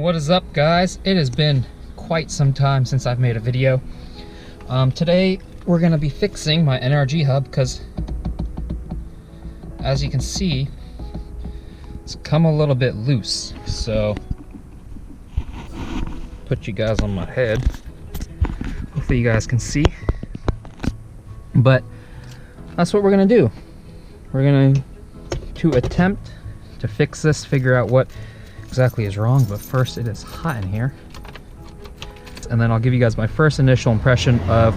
What is up, guys? It has been quite some time since I've made a video. Today we're gonna be fixing my NRG hub because, as you can see, it's come a little bit loose. So put you guys on my head. Hopefully you guys can see. But that's what we're gonna do. We're gonna attempt to fix this, figure out what exactly is wrong. But first, it is hot in here, and then I'll give you guys my first initial impression of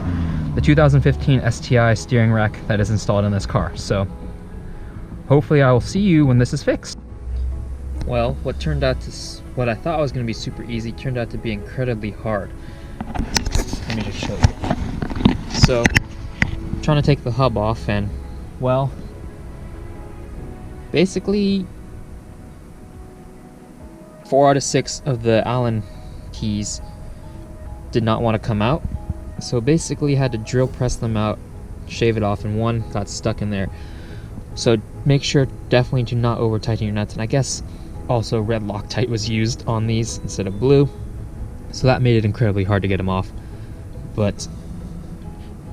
the 2015 STI steering rack that is installed in this car. So hopefully I will see you when this is fixed. Well, what I thought was going to be super easy turned out to be incredibly hard. Let me just show you. So I'm trying to take the hub off, and well, basically 4 out of 6 of the Allen keys did not want to come out, so basically had to drill press them out, shave it off, and one got stuck in there. So make sure definitely to not over tighten your nuts, and I guess also red Loctite was used on these instead of blue, so that made it incredibly hard to get them off. But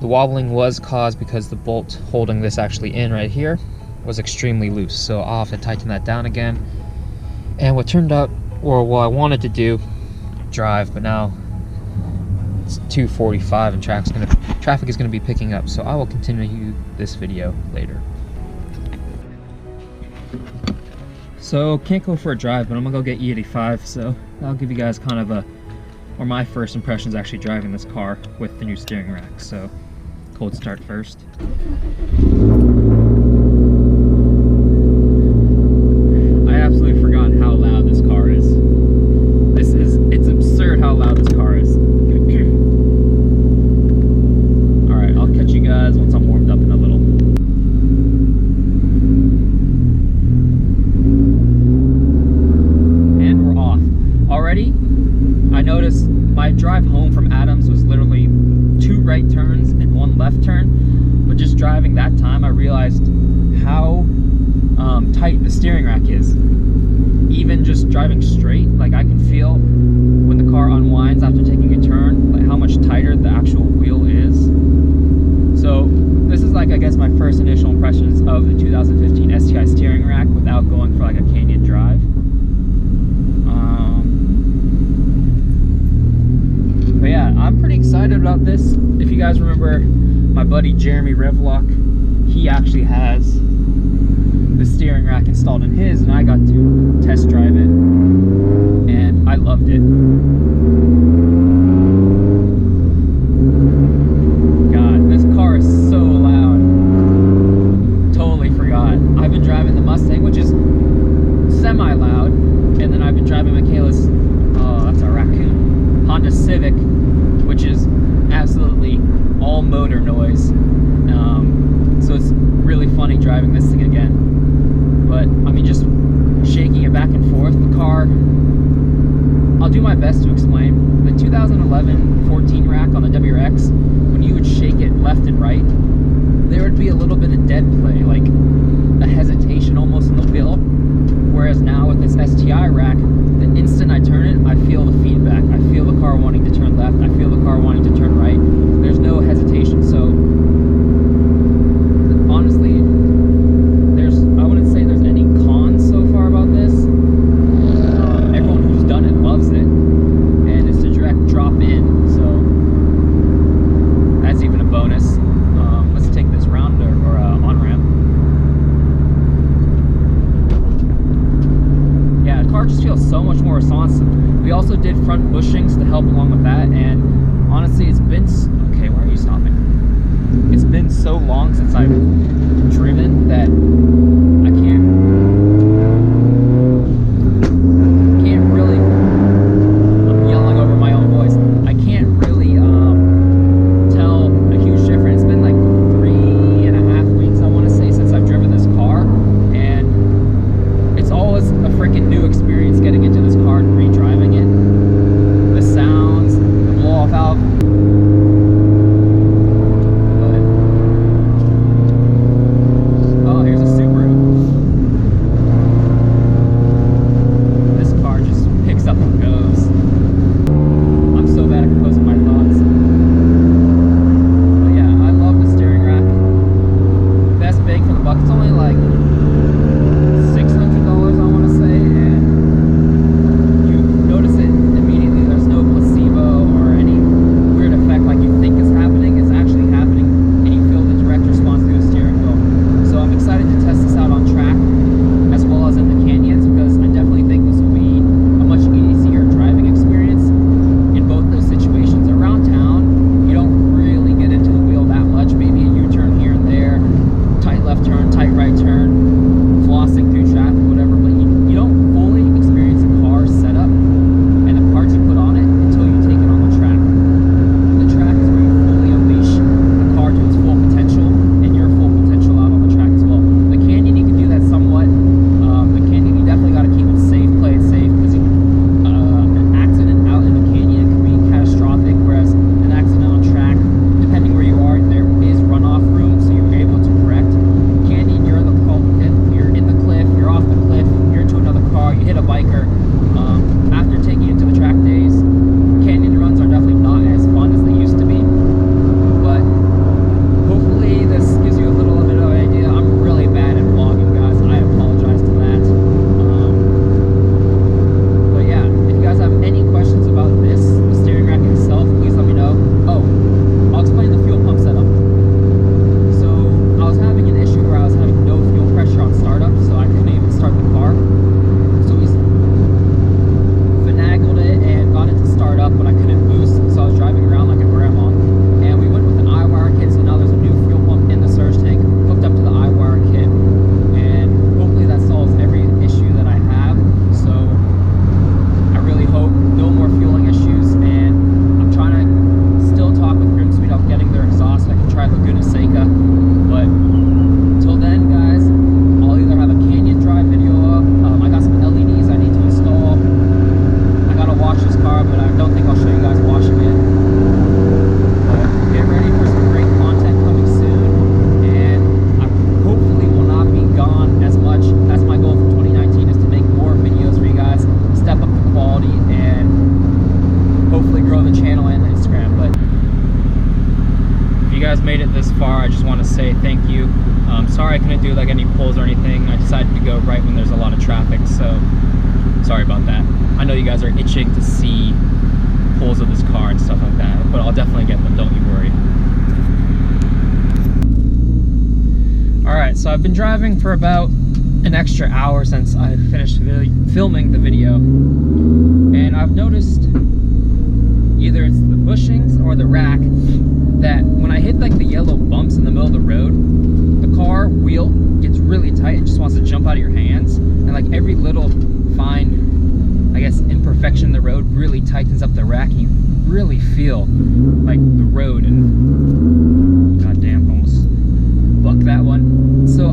the wobbling was caused because the bolt holding this actually in right here was extremely loose, so I'll have to tighten that down again. And what turned out, or what I wanted to do, drive, but now it's 2:45 and traffic is going to be picking up, so I will continue this video later. So can't go for a drive, but I'm gonna go get E85, so I'll give you guys kind of my first impressions actually driving this car with the new steering rack. So cold start first. I absolutely forgot how loud this car is. It's absurd how loud this car is. Alright, I'll catch you guys once I'm warmed up in a little. And we're off. Already, I noticed my drive home from Adams was literally 2 right turns and 1 left turn. But just driving that time, I realized how tight the steering rack is. Even just driving straight, like I can feel when the car unwinds after taking a turn, like how much tighter the actual wheel is. So this is like, I guess, my first initial impressions of the 2015 STI steering rack without going for like a canyon drive. But yeah, I'm pretty excited about this. If you guys remember my buddy Jeremy Revlock, he actually has the steering rack installed in his, and I got to test drive it, and I loved it. God, this car is so loud. Totally forgot. I've been driving the Mustang, which is semi-loud, and then I've been driving Michaela's, oh, that's a raccoon, Honda Civic, which is absolutely all motor noise. So it's really funny driving this thing again. But I mean, just shaking it back and forth, the car, I'll do my best to explain. The 2011-14 rack on the WRX, when you would shake it left and right, there would be a little bit of dead play, like a hesitation almost in the wheel. Whereas now with this STI rack, the instant I turn it, I feel the feedback. I feel the car wanting to turn left. I feel the car wanting to turn right. There's no hesitation. So honestly, I wouldn't say there's any cons so far about this. Everyone who's done it loves it, and it's a direct drop in, so that's even a bonus. Let's take this round or on-ramp. Yeah, the car just feels so much more responsive. We also did front bushings to help along with that, and honestly, it's been okay. Why are you stopping? It's been so long since I've driven that I can't really, I'm yelling over my own voice, I can't really tell a huge difference. It's been like 3.5 weeks, I want to say, since I've driven this car, and it's always a freaking new experience getting into this car and re-driving it. The sounds, the blow-off valve. Oh, here's guys made it this far, I just want to say thank you. Sorry I couldn't do like any pulls or anything. I decided to go right when there's a lot of traffic, so sorry about that. I know you guys are itching to see pulls of this car and stuff like that, but I'll definitely get them, don't you worry. Alright, so I've been driving for about an extra hour since I finished filming the video, and I've noticed either it's the bushings or the rack that when I hit like the yellow bumps in the middle of the road, the car wheel gets really tight. It just wants to jump out of your hands, and like every little fine, I guess, imperfection in the road really tightens up the rack, and you really feel like the road. And goddamn, almost bucked that one. So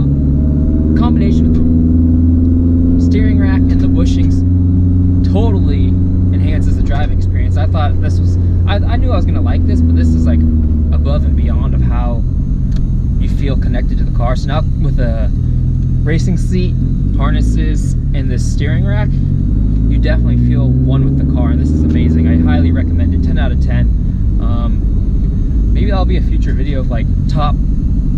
combination of the steering rack and the bushings totally enhances the driving experience. I thought this was, I knew I was gonna like this, but this is like above and beyond of how you feel connected to the car. So now with a racing seat, harnesses, and this steering rack, you definitely feel one with the car, and this is amazing. I highly recommend it. 10 out of 10. Maybe that'll be a future video of like top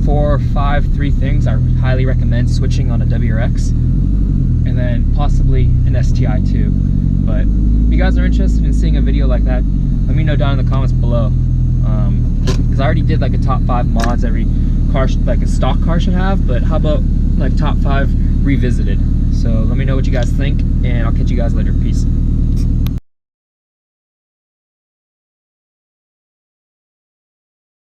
4 or 5, 3 things I highly recommend switching on a WRX, and then possibly an STI too. But if you guys are interested in seeing a video like that, let me know down in the comments below, because I already did like a top 5 mods every car, like a stock car should have, but how about like top 5 revisited? So let me know what you guys think, and I'll catch you guys later. Peace.